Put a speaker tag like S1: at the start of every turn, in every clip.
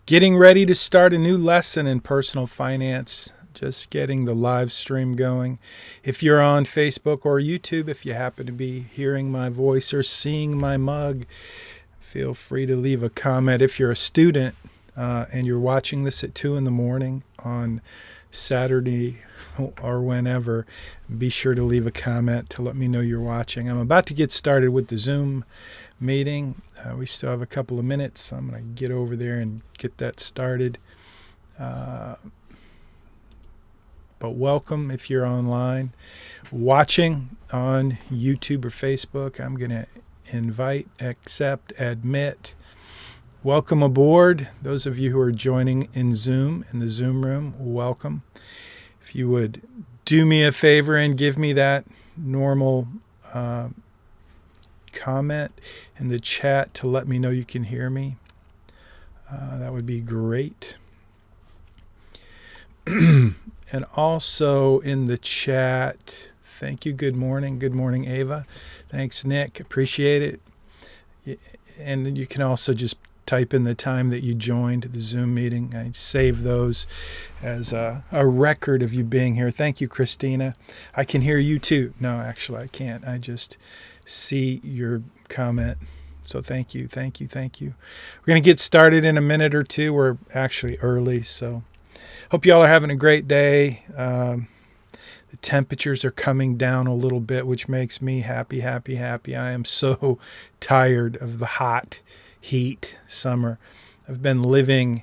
S1: Getting ready to start a new lesson in personal finance. Just getting the live stream going. If you're on Facebook or YouTube, if you happen to be hearing my voice or seeing my mug, feel free to leave a comment. If you're a student and you're watching this at 2 in the morning on Saturday or whenever, be sure to leave a comment to let me know you're watching. I'm about to get started with the Zoom meeting. We still have a couple of minutes. I'm going to get over there and get that started. But welcome if you're online. Watching on YouTube or Facebook, I'm going to invite, accept, admit. Welcome aboard. Those of you who are joining in Zoom, in the Zoom room, welcome. If you would do me a favor and give me that normal comment in the chat to let me know you can hear me. That would be great. And also in the chat, thank you. Good morning. Good morning, Ava. Thanks, Nick. Appreciate it. And you can also just type in the time that you joined the Zoom meeting. I save those as a record of you being here. Thank you, Christina. I can hear you too. No, actually, I can't. I just see your comment. So thank you. We're going to get started in a minute or two. We're actually early, so hope you all are having a great day. The temperatures are coming down a little bit, which makes me happy. I am so tired of the hot heat summer. I've been living,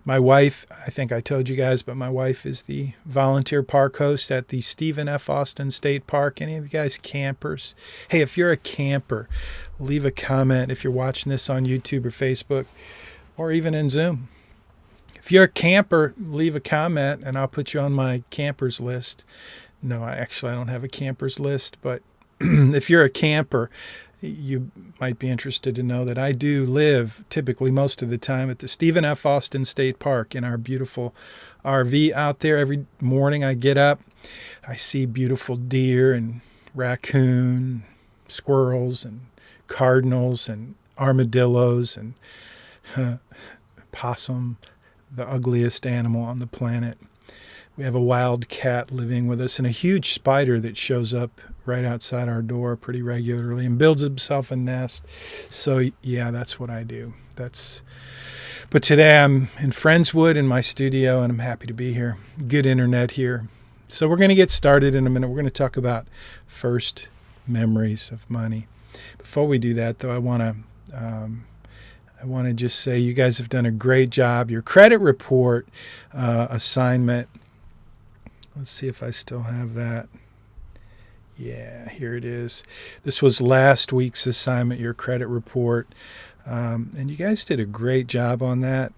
S1: my wife, I think I told you guys, but my wife is the volunteer park host at the Stephen F. Austin State Park. Any of you guys campers? Hey, if you're a camper, leave a comment if you're watching this on YouTube or Facebook or even in Zoom. If you're a camper, leave a comment and I'll put you on my campers list. No, I don't have a campers list, but if you're a camper, you might be interested to know that I do live typically most of the time at the Stephen F. Austin State Park in our beautiful RV out there. Every morning I get up, I see beautiful deer and raccoon, squirrels and cardinals and armadillos and possum, the ugliest animal on the planet. We have a wild cat living with us and a huge spider that shows up right outside our door pretty regularly and builds himself a nest. So yeah, that's what I do. But today I'm in Friendswood in my studio and I'm happy to be here. Good internet here. So we're going to get started in a minute. We're going to talk about first memories of money. Before we do that though, I want to just say you guys have done a great job. Your credit report assignment. Let's see if I still have that. Yeah, here it is. This was last week's assignment, your credit report. And you guys did a great job on that.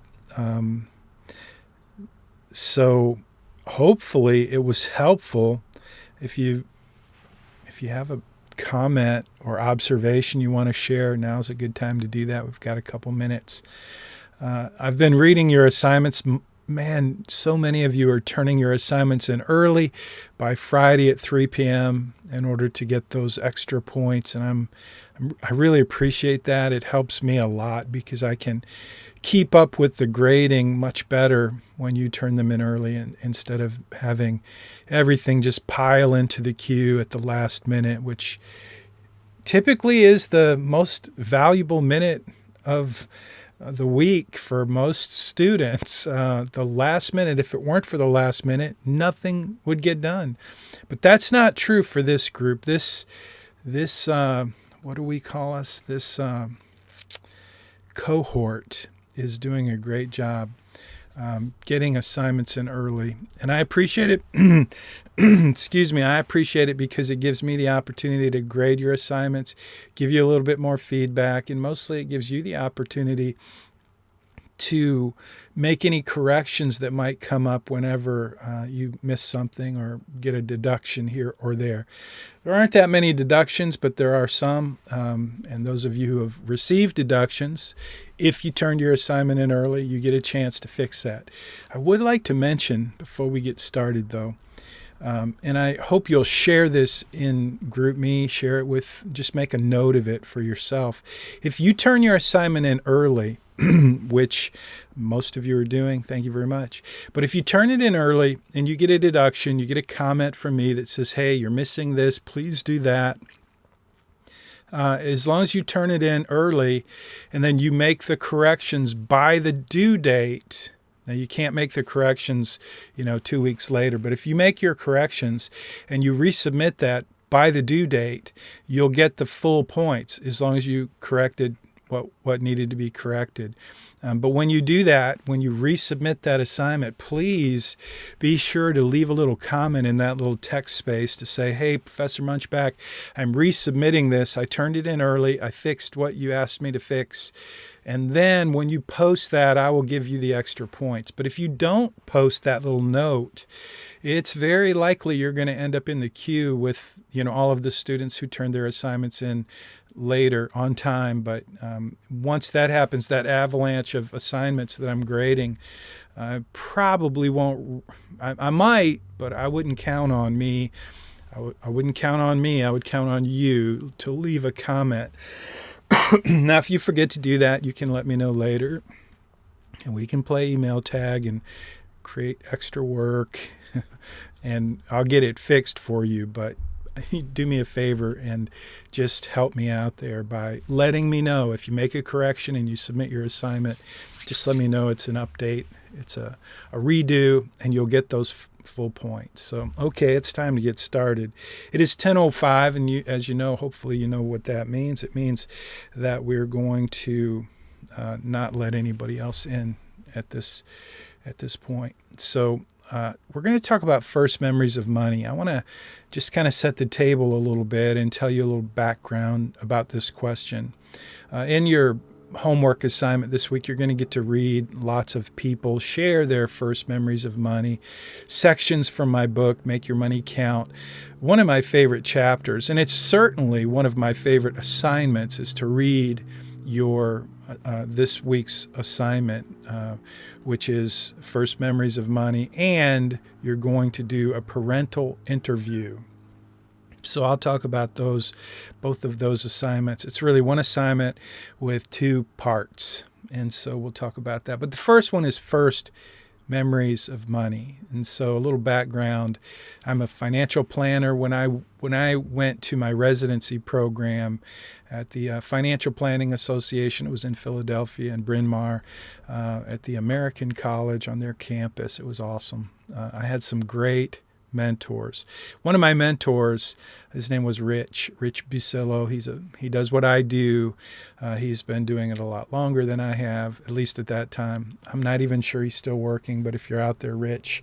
S1: So hopefully it was helpful. If you have a comment or observation you want to share, now's a good time to do that. We've got a couple minutes. I've been reading your assignments. Man, so many of you are turning your assignments in early by Friday at 3 p.m. in order to get those extra points. And I really appreciate that. It helps me a lot because I can keep up with the grading much better when you turn them in early instead of having everything just pile into the queue at the last minute, which typically is the most valuable minute of the week for most students. The last minute, if it weren't for the last minute, nothing would get done. But that's not true for this group. This what do we call us? This cohort is doing a great job getting assignments in early. And I appreciate it. Excuse me. I appreciate it because it gives me the opportunity to grade your assignments, give you a little bit more feedback, and mostly it gives you the opportunity to make any corrections that might come up whenever you miss something or get a deduction here or there. There aren't that many deductions, but there are some. And those of you who have received deductions, if you turned your assignment in early, you get a chance to fix that. I would like to mention before we get started, though, and I hope you'll share this in GroupMe, share it with, just make a note of it for yourself. If you turn your assignment in early, which most of you are doing. Thank you very much. But if you turn it in early and you get a deduction, you get a comment from me that says, hey, you're missing this, please do that. As long as you turn it in early and then you make the corrections by the due date. Now, you can't make the corrections, 2 weeks later, but if you make your corrections and you resubmit that by the due date, you'll get the full points as long as you corrected what needed to be corrected. But when you do that, when you resubmit that assignment, please be sure to leave a little comment in that little text space to say, hey, Professor Munchback, I'm resubmitting this. I turned it in early. I fixed what you asked me to fix. And then when you post that, I will give you the extra points. But if you don't post that little note, it's very likely you're going to end up in the queue with, all of the students who turned their assignments in later on time. But once that happens, that avalanche of assignments that I'm grading, I probably won't. I might, but I wouldn't count on me. I wouldn't count on me. I would count on you to leave a comment. Now, if you forget to do that, you can let me know later, and we can play email tag and create extra work, and I'll get it fixed for you. But do me a favor and just help me out there by letting me know if you make a correction and you submit your assignment. Just let me know it's an update, it's a redo, and you'll get those full points. So, okay, it's time to get started. It is 10:05, and as you know, hopefully you know what that means. It means that we're going to not let anybody else in at this point. So we're going to talk about first memories of money. I want to just kind of set the table a little bit and tell you a little background about this question. In your homework assignment this week, you're going to get to read lots of people share their first memories of money, sections from my book, Make Your Money Count. One of my favorite chapters, and it's certainly one of my favorite assignments, is to read your this week's assignment, which is First Memories of Money, and you're going to do a parental interview. So I'll talk about both of those assignments. It's really one assignment with two parts, and so we'll talk about that. But the first one is First Memories of Money. And so a little background, I'm a financial planner. When I went to my residency program at the Financial Planning Association, it was in Philadelphia and Bryn Mawr, at the American College on their campus. It was awesome. I had some great mentors. One of my mentors, his name was Rich Busillo. He does what I do. He's been doing it a lot longer than I have, at least at that time. I'm not even sure he's still working, but if you're out there, Rich,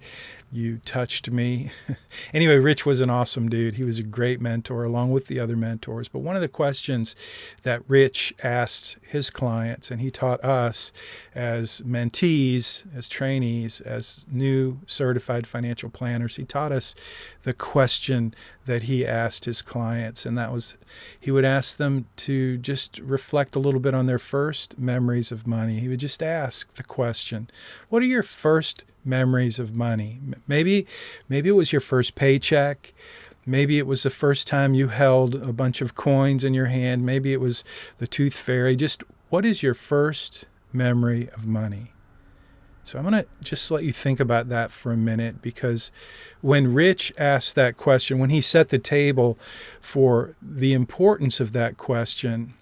S1: you touched me. Anyway, Rich was an awesome dude. He was a great mentor along with the other mentors. But one of the questions that Rich asked his clients, and he taught us as mentees, as trainees, as new certified financial planners, he taught us the question that he asked his clients, and that was, he would ask them to just reflect a little bit on their first memories of money. He would just ask the question, what are your first memories of money? Maybe it was your first paycheck. Maybe it was the first time you held a bunch of coins in your hand. Maybe it was the tooth fairy. Just what is your first memory of money? So I'm going to just let you think about that for a minute, because when Rich asked that question, when he set the table for the importance of that question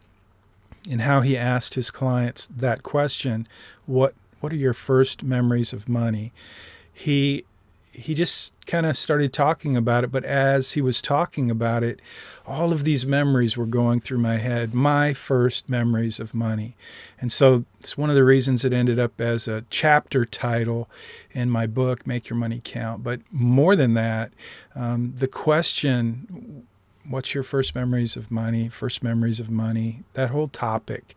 S1: and how he asked his clients that question, what are your first memories of money? He just kind of started talking about it, but as he was talking about it, all of these memories were going through my head, my first memories of money. And so it's one of the reasons it ended up as a chapter title in my book, Make Your Money Count. But more than that, the question, what's your first memories of money, that whole topic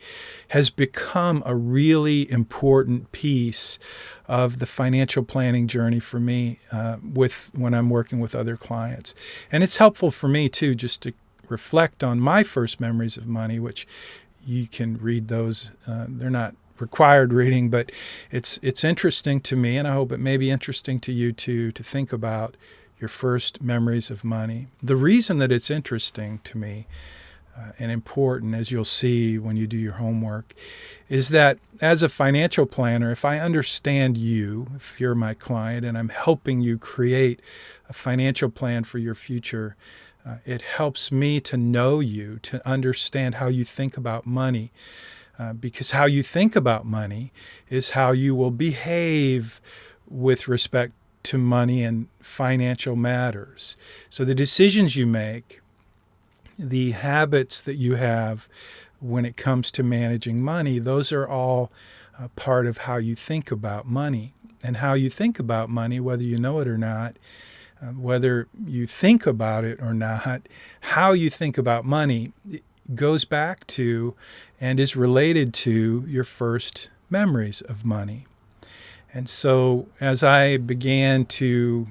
S1: has become a really important piece of the financial planning journey for me when I'm working with other clients. And it's helpful for me, too, just to reflect on my first memories of money, which you can read those. They're not required reading, but it's interesting to me, and I hope it may be interesting to you, too, to think about your first memories of money. The reason that it's interesting to me and important, as you'll see when you do your homework, is that as a financial planner, if I understand you, if you're my client and I'm helping you create a financial plan for your future, it helps me to know you, to understand how you think about money, because how you think about money is how you will behave with respect to money and financial matters. So the decisions you make, the habits that you have when it comes to managing money, those are all part of how you think about money. And how you think about money, whether you know it or not, whether you think about it or not, how you think about money goes back to and is related to your first memories of money. And so as I began to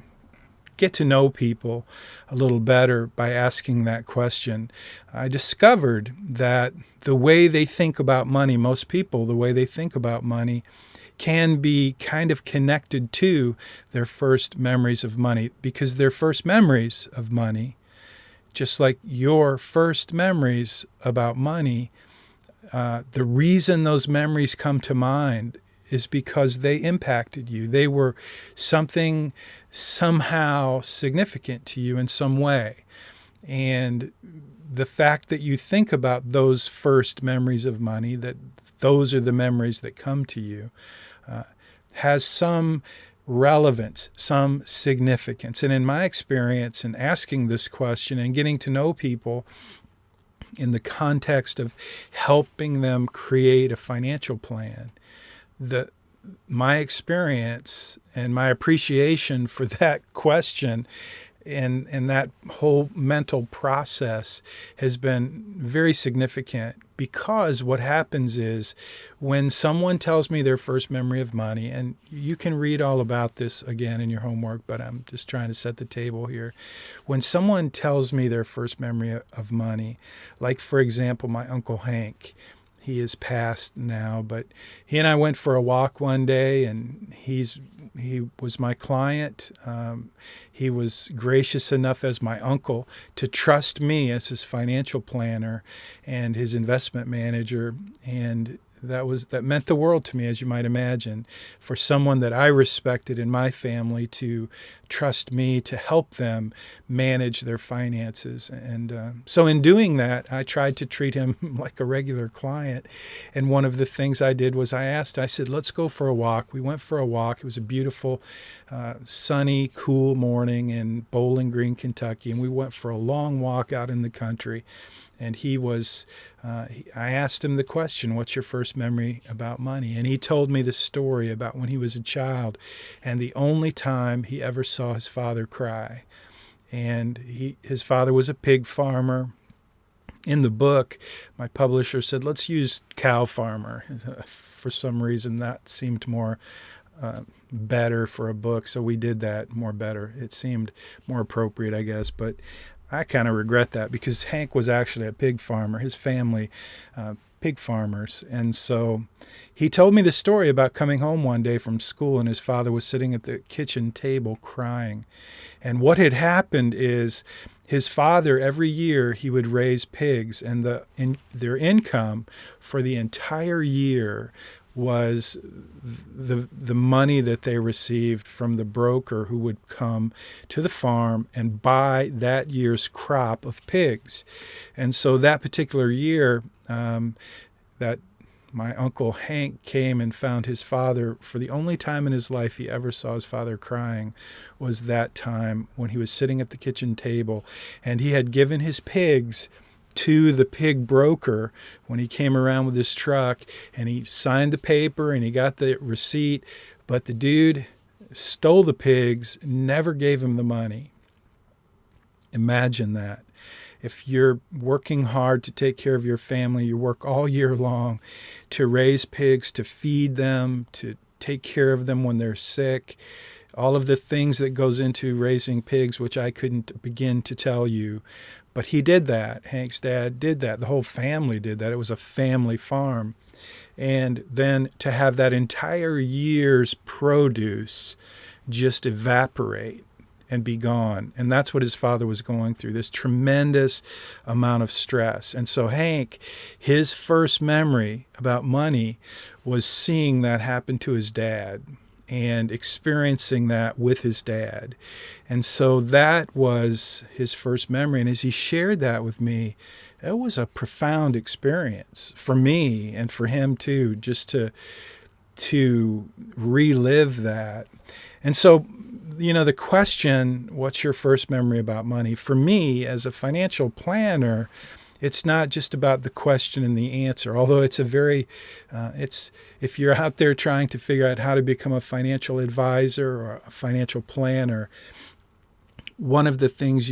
S1: get to know people a little better by asking that question, I discovered that the way they think about money, most people, the way they think about money, can be kind of connected to their first memories of money, because their first memories of money, just like your first memories about money, the reason those memories come to mind is because they impacted you. They were something somehow significant to you in some way. And the fact that you think about those first memories of money, that those are the memories that come to you, has some relevance, some significance. And in my experience in asking this question and getting to know people in the context of helping them create a financial plan, my experience and my appreciation for that question and that whole mental process has been very significant, because what happens is when someone tells me their first memory of money, and you can read all about this again in your homework, but I'm just trying to set the table here. When someone tells me their first memory of money, like for example, my Uncle Hank, he is passed now, but he and I went for a walk one day, and he was my client. He was gracious enough as my uncle to trust me as his financial planner and his investment manager, and that meant the world to me, as you might imagine, for someone that I respected in my family to trust me to help them manage their finances. And so in doing that, I tried to treat him like a regular client. And one of the things I did was I said, let's go for a walk. We went for a walk. It was a beautiful, sunny, cool morning in Bowling Green, Kentucky. And we went for a long walk out in the country. And I asked him the question, what's your first memory about money? And he told me the story about when he was a child and the only time he ever saw his father cry. And his father was a pig farmer. In the book, my publisher said, let's use cow farmer. For some reason, that seemed more better for a book, so we did that more better. It seemed more appropriate, I guess, but I kind of regret that, because Hank was actually a pig farmer, his family, pig farmers. And so he told me the story about coming home one day from school and his father was sitting at the kitchen table crying. And what had happened is his father, every year, he would raise pigs, and their income for the entire year was the money that they received from the broker who would come to the farm and buy that year's crop of pigs. And so that particular year, that my Uncle Hank came and found his father, for the only time in his life he ever saw his father crying was that time when he was sitting at the kitchen table, and he had given his pigs to the pig broker when he came around with his truck, and he signed the paper and he got the receipt, but the dude stole the pigs, never gave him the money. Imagine that. If you're working hard to take care of your family, you work all year long to raise pigs, to feed them, to take care of them when they're sick, all of the things that goes into raising pigs, which I couldn't begin to tell you. But he did that. Hank's dad did that. The whole family did that. It was a family farm. And then to have that entire year's produce just evaporate and be gone. And that's what his father was going through, this tremendous amount of stress. And so Hank, his first memory about money was seeing that happen to his dad and experiencing that with his dad. And so that was his first memory. And as he shared that with me, it was a profound experience for me and for him too, just to relive that. And so, the question, what's your first memory about money? For me, as a financial planner, it's not just about the question and the answer, although it's if you're out there trying to figure out how to become a financial advisor or a financial planner, one of the things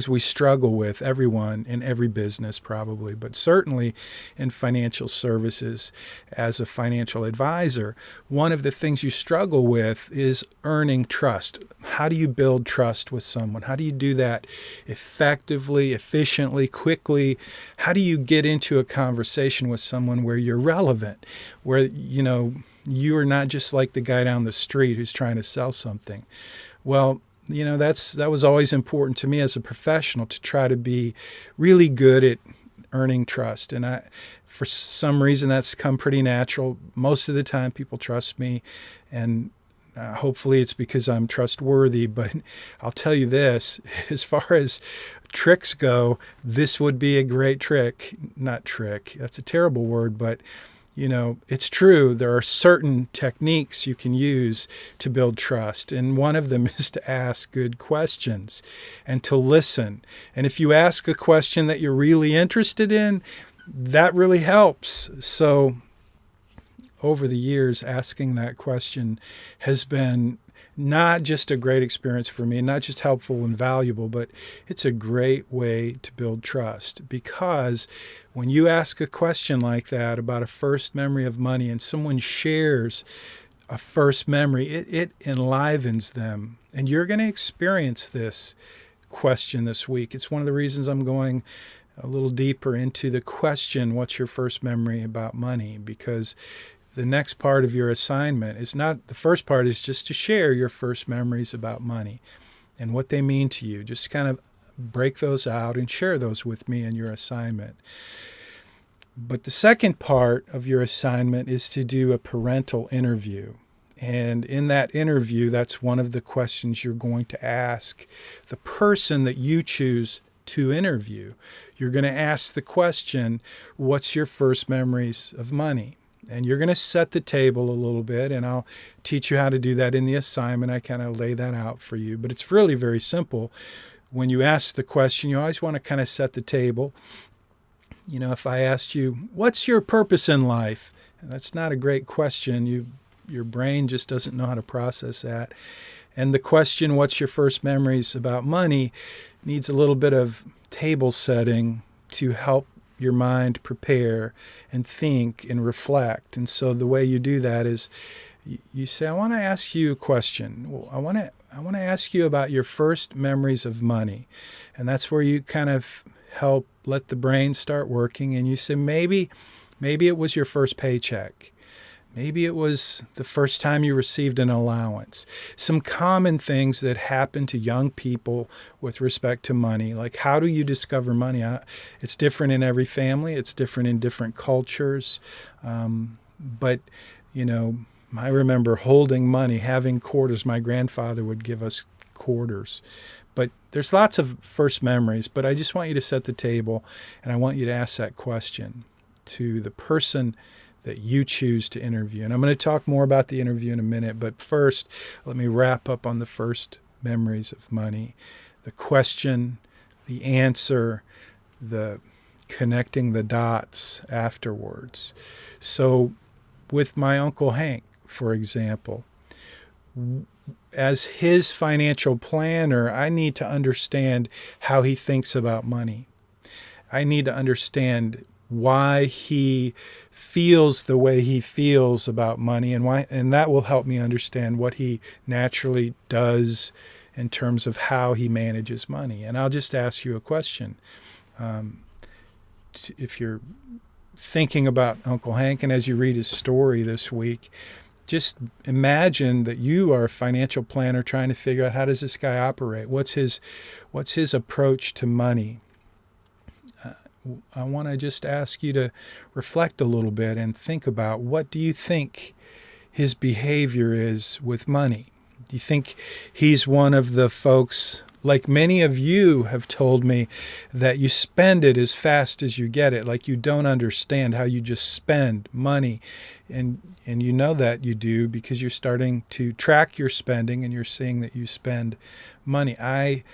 S1: we struggle with, everyone in every business probably, but certainly in financial services as a financial advisor, one of the things you struggle with is earning trust. How do you build trust with someone? How do you do that effectively, efficiently, quickly? How do you get into a conversation with someone where you're relevant, where, you are not just like the guy down the street who's trying to sell something? Well, that was always important to me as a professional, to try to be really good at earning trust. And for some reason, that's come pretty natural. Most of the time, people trust me, and hopefully it's because I'm trustworthy. But I'll tell you this, as far as tricks go, this would be a great trick. Not trick, that's a terrible word, but it's true. There are certain techniques you can use to build trust. And one of them is to ask good questions and to listen. And if you ask a question that you're really interested in, that really helps. So over the years, asking that question has been not just a great experience for me, not just helpful and valuable, but it's a great way to build trust. Because when you ask a question like that about a first memory of money and someone shares a first memory, it enlivens them. And you're going to experience this question this week. It's one of the reasons I'm going a little deeper into the question, what's your first memory about money? Because the next part of your assignment is not, the first part is just to share your first memories about money and what they mean to you. Just kind of break those out and share those with me in your assignment. But the second part of your assignment is to do a parental interview. And in that interview, that's one of the questions you're going to ask the person that you choose to interview. You're going to ask the question, what's your first memories of money? And you're going to set the table a little bit, and I'll teach you how to do that in the assignment. I kind of lay that out for you. But it's really very simple. When you ask the question, you always want to kind of set the table. If I asked you, what's your purpose in life? That's not a great question. Your brain just doesn't know how to process that. And the question, what's your first memories about money, needs a little bit of table setting to help your mind prepare and think and reflect. And so the way you do that is you say, I want to ask you a question. Well, I want to ask you about your first memories of money. And that's where you kind of help let the brain start working. And you say, maybe it was your first paycheck. Maybe it was the first time you received an allowance. Some common things that happen to young people with respect to money, like how do you discover money? It's different in every family. It's different in different cultures. But I remember holding money, having quarters. My grandfather would give us quarters. But there's lots of first memories. But I just want you to set the table, and I want you to ask that question to the person that you choose to interview. And I'm going to talk more about the interview in a minute, but first, let me wrap up on the first memories of money. The question, the answer, the connecting the dots afterwards. So with my Uncle Hank, for example, as his financial planner, I need to understand how he thinks about money. I need to understand why he feels the way he feels about money, and that will help me understand what he naturally does in terms of how he manages money. And I'll just ask you a question. If you're thinking about Uncle Hank, and as you read his story this week, just imagine that you are a financial planner trying to figure out, how does this guy operate? What's his approach to money? I want to just ask you to reflect a little bit and think about, what do you think his behavior is with money? Do you think he's one of the folks, like many of you have told me, that you spend it as fast as you get it, like you don't understand how you just spend money? And you know that you do, because you're starting to track your spending and you're seeing that you spend money. I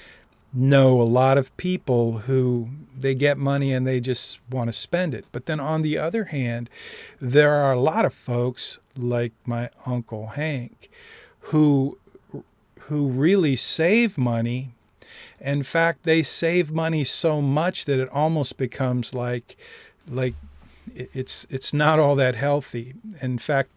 S1: know a lot of people who, they get money and they just want to spend it. But then on the other hand, there are a lot of folks like my Uncle Hank who really save money. In fact, they save money so much that it almost becomes like it's not all that healthy. In fact,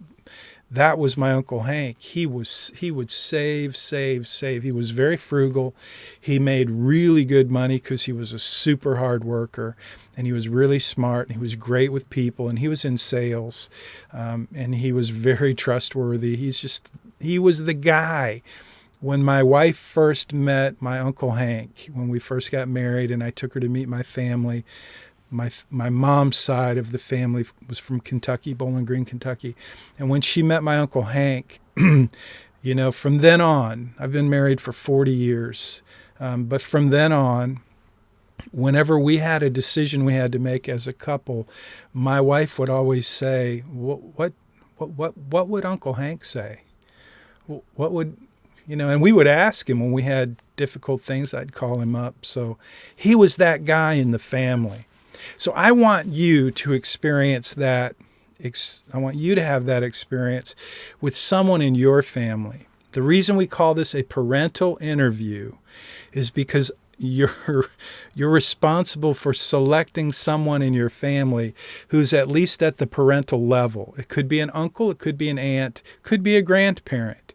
S1: that was my Uncle Hank. He would save. He was very frugal. He made really good money because he was a super hard worker, and he was really smart, and he was great with people, and he was in sales, and he was very trustworthy. He was the guy. When my wife first met my Uncle Hank, when we first got married and I took her to meet my family, my mom's side of the family was from Kentucky, Bowling Green, Kentucky. And when she met my Uncle Hank, from then on, I've been married for 40 years, but from then on, whenever we had a decision we had to make as a couple, my wife would always say, what would Uncle Hank say? What would... and we would ask him when we had difficult things. I'd call him up. So he was that guy in the family. So I want you to experience that. I want you to have that experience with someone in your family. The reason we call this a parental interview is because you're responsible for selecting someone in your family who's at least at the parental level. It could be an uncle, it could be an aunt, could be a grandparent.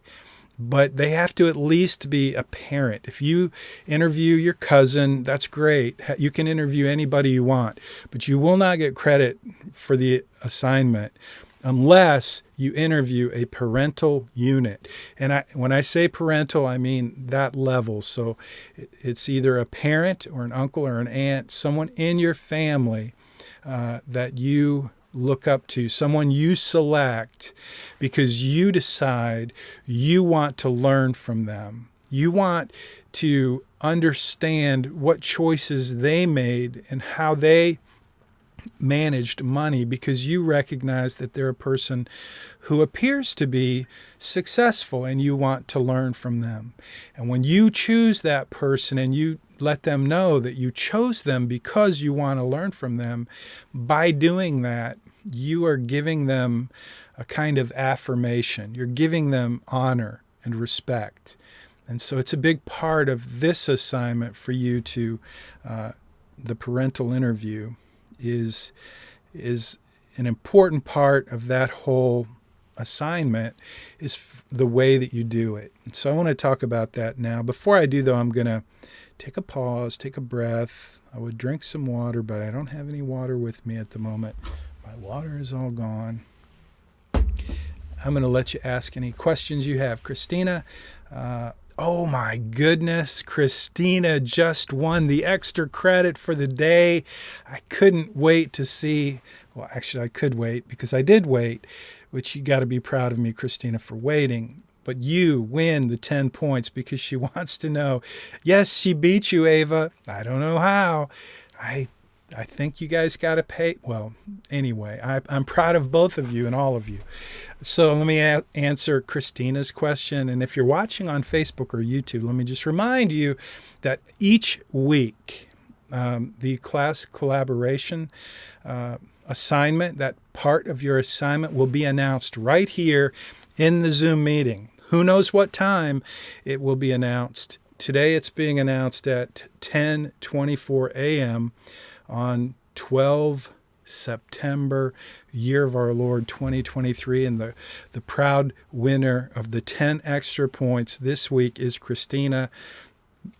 S1: But they have to at least be a parent. If you interview your cousin, that's great. You can interview anybody you want, but you will not get credit for the assignment unless you interview a parental unit. And when I say parental, I mean that level. So it's either a parent or an uncle or an aunt, someone in your family that you look up to, someone you select because you decide you want to learn from them. You want to understand what choices they made and how they managed money, because you recognize that they're a person who appears to be successful and you want to learn from them. And when you choose that person and you let them know that you chose them because you want to learn from them, by doing that, you are giving them a kind of affirmation. You're giving them honor and respect. And so it's a big part of this assignment for you to, the parental interview is an important part of that whole assignment is the way that you do it. And so I want to talk about that now. Before I do, though, I'm going to take a pause, take a breath. I would drink some water, but I don't have any water with me at the moment. My water is all gone. I'm going to let you ask any questions you have. Christina, oh my goodness, Christina just won the extra credit for the day. I couldn't wait to see. Well, actually, I could wait because I did wait, which you got to be proud of me, Christina, for waiting. But you win the 10 points because she wants to know. Yes, she beat you, Ava. I don't know how. I think you guys got to pay. Well, anyway, I'm proud of both of you and all of you. So let me answer Christina's question. And if you're watching on Facebook or YouTube, let me just remind you that each week, the class collaboration assignment, that part of your assignment will be announced right here in the Zoom meeting. Who knows what time it will be announced. Today it's being announced at 10:24 a.m. on 12 September, year of our Lord 2023. And the proud winner of the 10 extra points this week is Christina.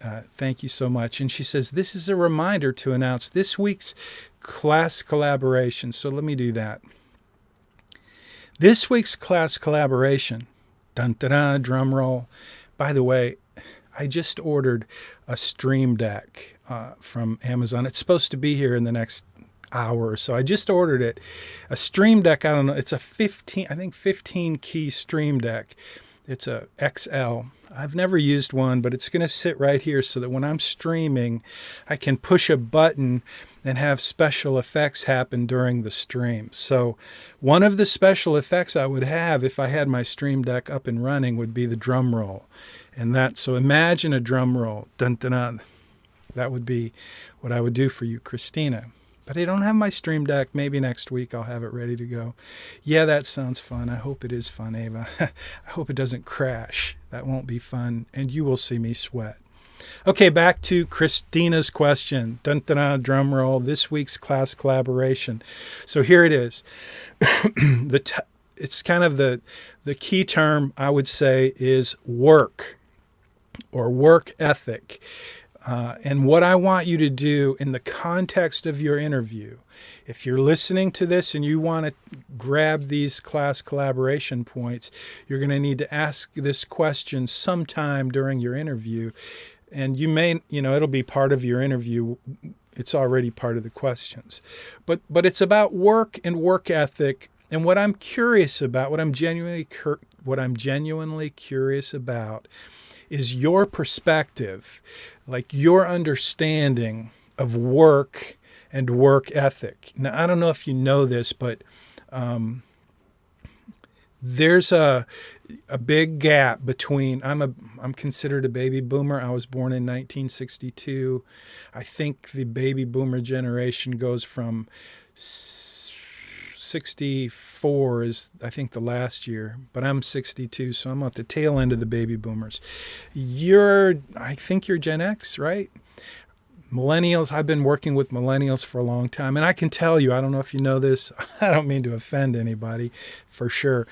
S1: Thank you so much. And she says, this is a reminder to announce this week's class collaboration. So let me do that. This week's class collaboration, dun dun dun, drum roll. By the way, I just ordered a Stream Deck from Amazon. It's supposed to be here in the next hour or so. I just ordered it. A Stream Deck, I don't know, it's a 15 key Stream Deck. It's a XL. I've never used one, but it's going to sit right here so that when I'm streaming, I can push a button and have special effects happen during the stream. So one of the special effects I would have if I had my Stream Deck up and running would be the drum roll. So imagine a drum roll. Dun, dun, dun. That would be what I would do for you, Christina. But I don't have my Stream Deck. Maybe next week I'll have it ready to go. Yeah, that sounds fun. I hope it is fun, Ava. I hope it doesn't crash. That won't be fun, and you will see me sweat. Okay, back to Christina's question. Dun, dun, dun, drum roll. This week's class collaboration. So here it is. It's kind of the key term, I would say, is work or work ethic. And what I want you to do in the context of your interview, if you're listening to this and you want to grab these class collaboration points, you're going to need to ask this question sometime during your interview. And you may, it'll be part of your interview. It's already part of the questions. But it's about work and work ethic. And what I'm curious about, what I'm genuinely curious about is your perspective, like your understanding of work and work ethic. Now, I don't know if you know this, but there's a big gap between, I'm considered a baby boomer. I was born in 1962. I think the baby boomer generation goes from 64 is, I think, the last year, but I'm 62, so I'm at the tail end of the baby boomers. I think you're Gen X, right? Millennials, I've been working with millennials for a long time, and I can tell you, I don't know if you know this, I don't mean to offend anybody, for sure,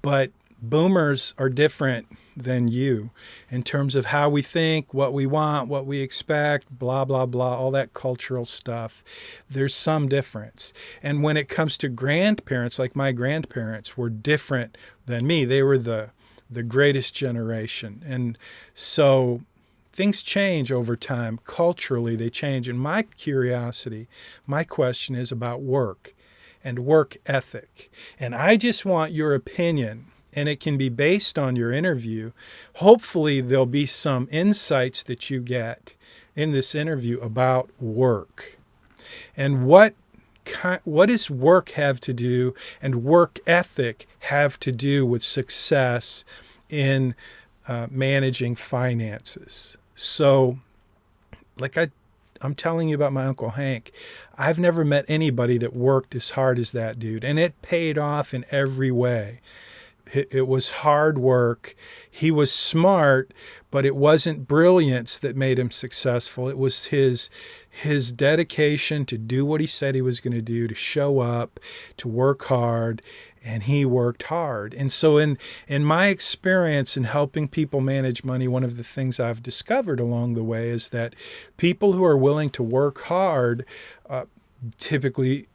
S1: but boomers are different than you in terms of how we think, what we want, what we expect, blah, blah, blah, all that cultural stuff. There's some difference. And when it comes to grandparents, like my grandparents were different than me. They were the greatest generation. And so things change over time. Culturally, they change. And my curiosity, my question is about work and work ethic. And I just want your opinion. And it can be based on your interview. Hopefully, there'll be some insights that you get in this interview about work. And what does work have to do and work ethic have to do with success in managing finances? So, like I'm telling you about my Uncle Hank, I've never met anybody that worked as hard as that dude. And it paid off in every way. It was hard work. He was smart, but it wasn't brilliance that made him successful. It was his dedication to do what he said he was going to do, to show up, to work hard, and he worked hard. And so in my experience in helping people manage money, one of the things I've discovered along the way is that people who are willing to work hard typically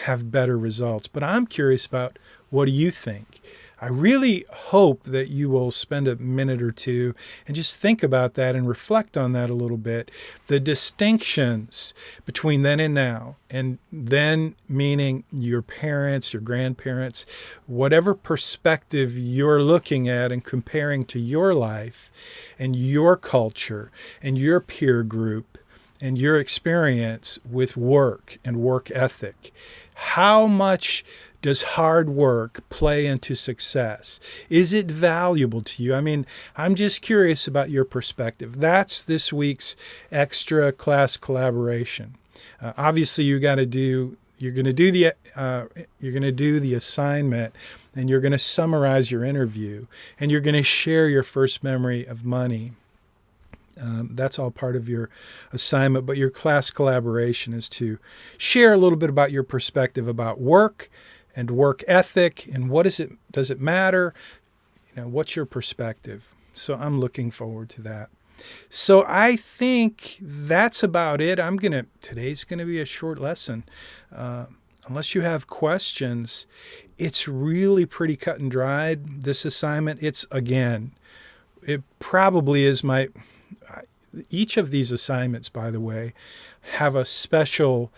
S1: have better results. But I'm curious about, what do you think? I really hope that you will spend a minute or two and just think about that and reflect on that a little bit. The distinctions between then and now, and then meaning your parents, your grandparents, whatever perspective you're looking at and comparing to your life and your culture and your peer group and your experience with work and work ethic. How much does hard work play into success? Is it valuable to you? I mean, I'm just curious about your perspective. That's this week's extra class collaboration. Obviously, you're going to do the assignment, and you're going to summarize your interview, and you're going to share your first memory of money. That's all part of your assignment, but your class collaboration is to share a little bit about your perspective about work and work ethic, and does it matter? What's your perspective? So I'm looking forward to that. So I think that's about it. Today's going to be a short lesson. I'll unless you have questions, it's really pretty cut and dried, this assignment. It's, again, it probably is each of these assignments, by the way, have a special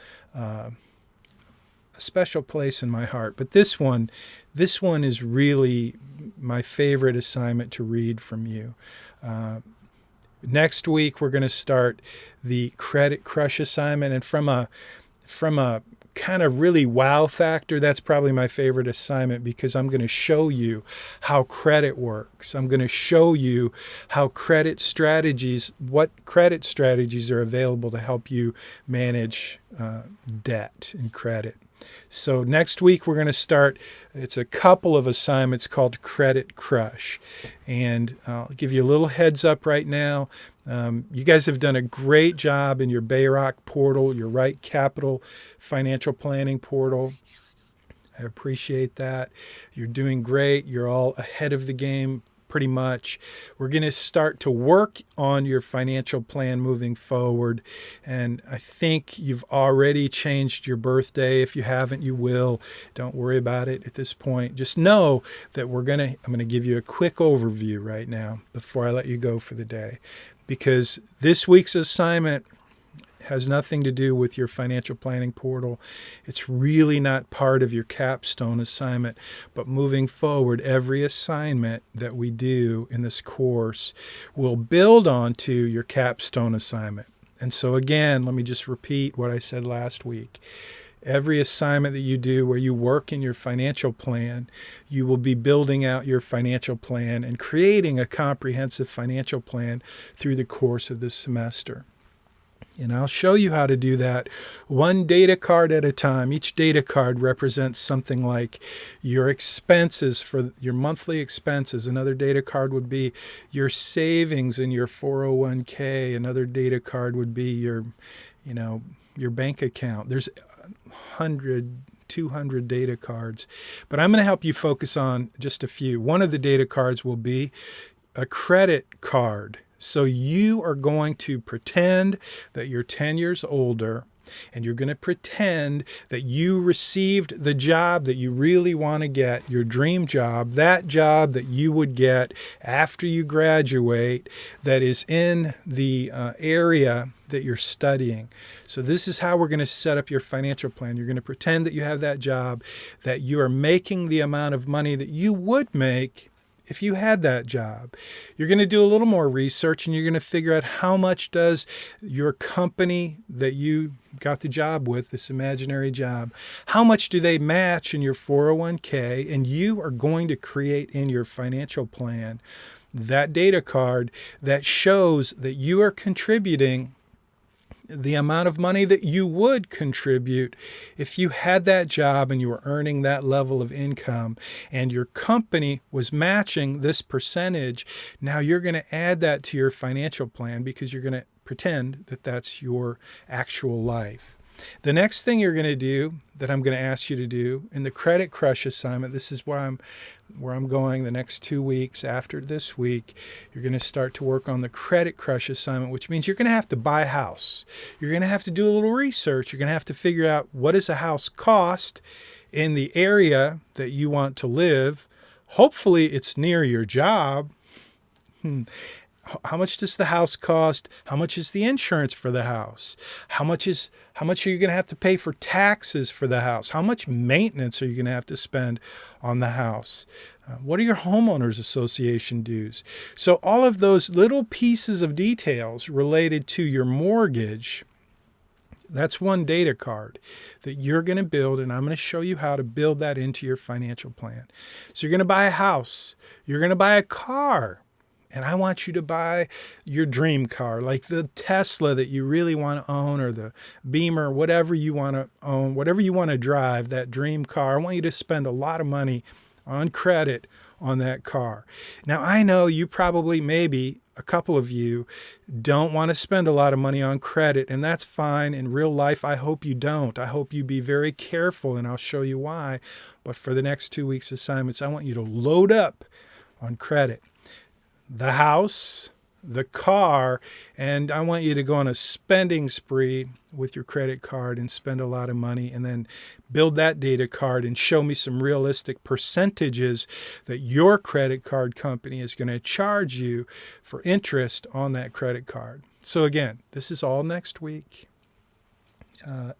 S1: place in my heart. But this one is really my favorite assignment to read from you. Next week, we're going to start the Credit Crush assignment. And from a kind of really wow factor, that's probably my favorite assignment, because I'm going to show you how credit works. I'm going to show you how what credit strategies are available to help you manage debt and credit. So next week we're going to start, it's a couple of assignments called Credit Crush. And I'll give you a little heads up right now. You guys have done a great job in your Bayrock portal, your Right Capital financial planning portal. I appreciate that. You're doing great. You're all ahead of the game pretty much. We're going to start to work on your financial plan moving forward. And I think you've already changed your birthday. If you haven't, you will. Don't worry about it at this point. Just know that I'm going to give you a quick overview right now before I let you go for the day. Because this week's assignment has nothing to do with your financial planning portal. It's really not part of your capstone assignment. But moving forward, every assignment that we do in this course will build onto your capstone assignment. And so again, let me just repeat what I said last week. Every assignment that you do where you work in your financial plan, you will be building out your financial plan and creating a comprehensive financial plan through the course of this semester. And I'll show you how to do that one data card at a time. Each data card represents something like your expenses, for your monthly expenses. Another data card would be your savings in your 401k. Another data card would be your bank account. There's 100, 200 data cards. But I'm going to help you focus on just a few. One of the data cards will be a credit card. So you are going to pretend that you're 10 years older, and you're going to pretend that you received the job that you really want to get, your dream job, that job that you would get after you graduate, that is in the area that you're studying. So this is how we're going to set up your financial plan. You're going to pretend that you have that job, that you are making the amount of money that you would make if you had that job. You're going to do a little more research, and you're going to figure out how much does your company that you got the job with, this imaginary job, how much do they match in your 401k, and you are going to create in your financial plan that data card that shows that you are contributing the amount of money that you would contribute if you had that job and you were earning that level of income, and your company was matching this percentage. Now you're going to add that to your financial plan, because you're going to pretend that that's your actual life. The next thing you're going to do, that I'm going to ask you to do in the Credit Crush assignment, this is where I'm going the next 2 weeks after this week, you're going to start to work on the Credit Crush assignment, which means you're going to have to buy a house. You're going to have to do a little research. You're going to have to figure out, what does a house cost in the area that you want to live. Hopefully it's near your job. How much does the house cost? How much is the insurance for the house? How much are you going to have to pay for taxes for the house? How much maintenance are you going to have to spend on the house? What are your homeowners association dues? So all of those little pieces of details related to your mortgage, that's one data card that you're going to build, and I'm going to show you how to build that into your financial plan. So you're going to buy a house. You're going to buy a car. And I want you to buy your dream car, like the Tesla that you really want to own, or the Beamer, whatever you want to own, whatever you want to drive, that dream car. I want you to spend a lot of money on credit on that car. Now, I know you probably, maybe a couple of you, don't want to spend a lot of money on credit, and that's fine. In real life, I hope you don't. I hope you be very careful, and I'll show you why. But for the next 2 weeks assignments, I want you to load up on credit. The house, the car, and I want you to go on a spending spree with your credit card and spend a lot of money, and then build that data card and show me some realistic percentages that your credit card company is going to charge you for interest on that credit card. So again, this is all next week.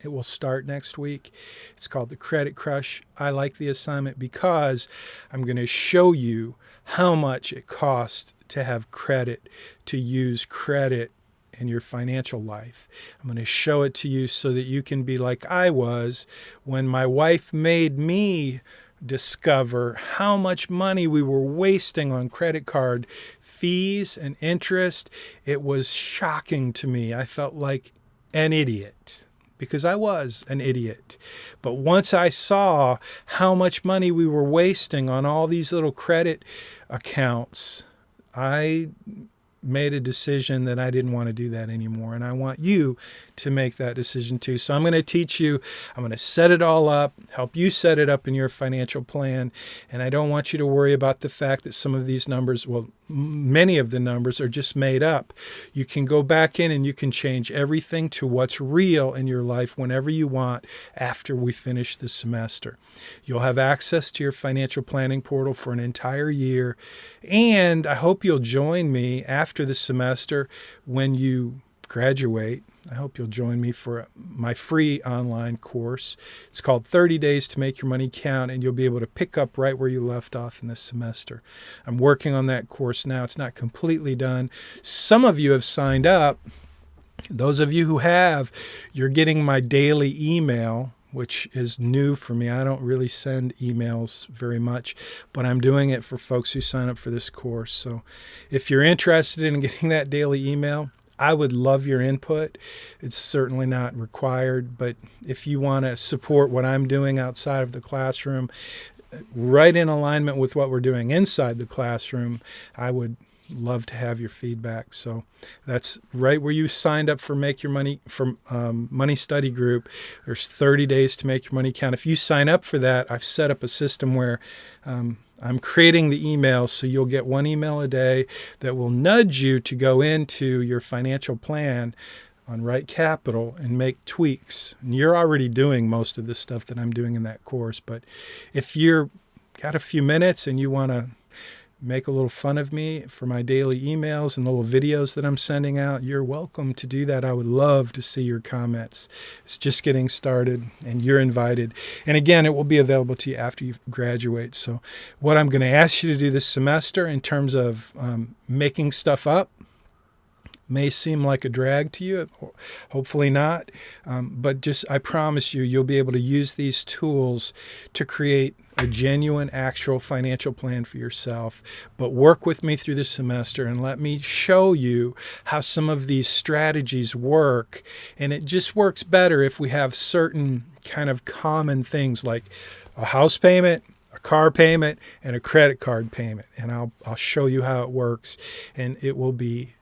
S1: It will start next week. It's called the Credit Crush. I like the assignment because I'm going to show you how much it costs to have credit, to use credit in your financial life. I'm going to show it to you so that you can be like I was when my wife made me discover how much money we were wasting on credit card fees and interest. It was shocking to me. I felt like an idiot, because I was an idiot. But once I saw how much money we were wasting on all these little credit accounts, I made a decision that I didn't want to do that anymore. And I want you to make that decision too. So I'm going to teach you, I'm going to set it all up, help you set it up in your financial plan. And I don't want you to worry about the fact that some of these numbers, well, many of the numbers are just made up. You can go back in and you can change everything to what's real in your life whenever you want after we finish this semester. You'll have access to your financial planning portal for an entire year. And I hope you'll join me after the semester when you graduate. I hope you'll join me for my free online course. It's called 30 Days to Make Your Money Count, and you'll be able to pick up right where you left off in this semester. I'm working on that course now. It's not completely done. Some of you have signed up. Those of you who have, you're getting my daily email, which is new for me. I don't really send emails very much, but I'm doing it for folks who sign up for this course. So if you're interested in getting that daily email, I would love your input. It's certainly not required, but if you want to support what I'm doing outside of the classroom, right in alignment with what we're doing inside the classroom, I would love to have your feedback. So that's right where you signed up for Make Your Money for Money Study Group. There's 30 days to make your money count. If you sign up for that, I've set up a system where I'm creating the emails, so you'll get one email a day that will nudge you to go into your financial plan on Right Capital and make tweaks. And you're already doing most of the stuff that I'm doing in that course, but if you're got a few minutes and you want to make a little fun of me for my daily emails and the little videos that I'm sending out, you're welcome to do that. I would love to see your comments. It's just getting started, and you're invited. And again, it will be available to you after you graduate. So what I'm going to ask you to do this semester in terms of making stuff up may seem like a drag to you, hopefully not, but just I promise you, you'll be able to use these tools to create a genuine, actual financial plan for yourself. But work with me through the semester and let me show you how some of these strategies work. And it just works better if we have certain kind of common things like a house payment, a car payment, and a credit card payment. And I'll show you how it works, and it will be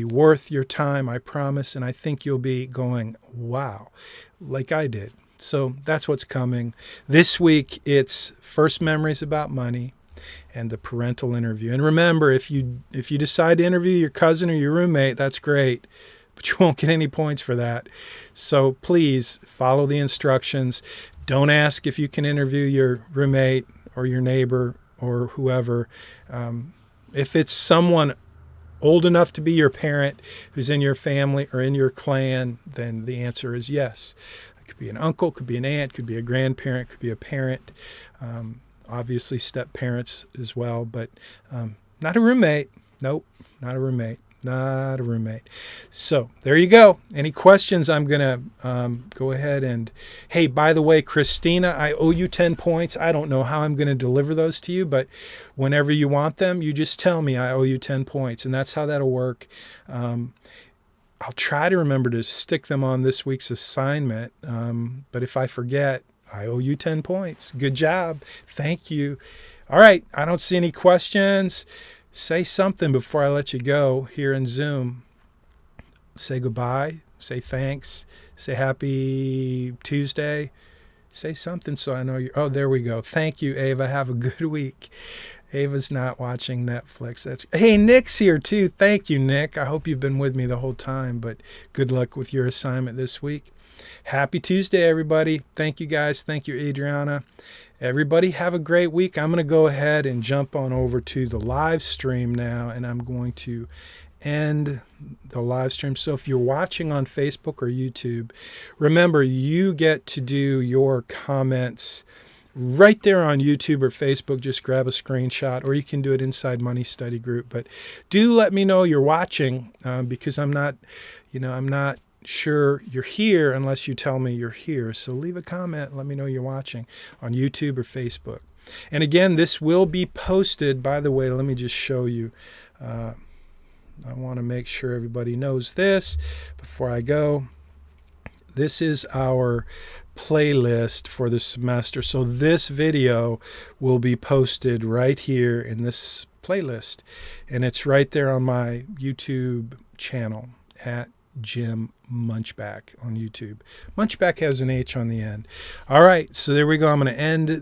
S1: worth your time, I promise. And I think you'll be going, wow, like I did. So that's what's coming. This week, it's First Memories About Money and the Parental Interview. And remember, if you decide to interview your cousin or your roommate, that's great, but you won't get any points for that. So please follow the instructions. Don't ask if you can interview your roommate or your neighbor or whoever. If it's someone old enough to be your parent who's in your family or in your clan, then the answer is yes. It could be an uncle, could be an aunt, could be a grandparent, could be a parent, obviously step parents as well, but not a roommate. Nope, not a roommate. Not a roommate. So there you go. Any questions? I'm going to go ahead and, hey, by the way, Christina, I owe you 10 points. I don't know how I'm going to deliver those to you, but whenever you want them, you just tell me I owe you 10 points, and that's how that'll work. I'll try to remember to stick them on this week's assignment, but if I forget, I owe you 10 points. Good job. Thank you. All right. I don't see any questions. Say something before I let you go here in Zoom. Say goodbye. Say thanks. Say happy Tuesday. Say something so I know you're... Oh, there we go. Thank you, Ava. Have a good week. Ava's not watching Netflix. Hey, Nick's here too. Thank you, Nick. I hope you've been with me the whole time, but good luck with your assignment this week. Happy Tuesday, everybody. Thank you, guys. Thank you, Adriana. Everybody have a great week. I'm going to go ahead and jump on over to the live stream now, and I'm going to end the live stream. So if you're watching on Facebook or YouTube, remember you get to do your comments right there on YouTube or Facebook. Just grab a screenshot, or you can do it inside Money Study Group. But do let me know you're watching, because I'm not sure you're here unless you tell me you're here. So leave a comment, let me know you're watching on YouTube or Facebook. And again, this will be posted. By the way, let me just show you. I want to make sure everybody knows this before I go. This is our playlist for the semester. So this video will be posted right here in this playlist, and it's right there on my YouTube channel at Jim Munchback on YouTube. Munchback has an H on the end. All right, so there we go. I'm going to end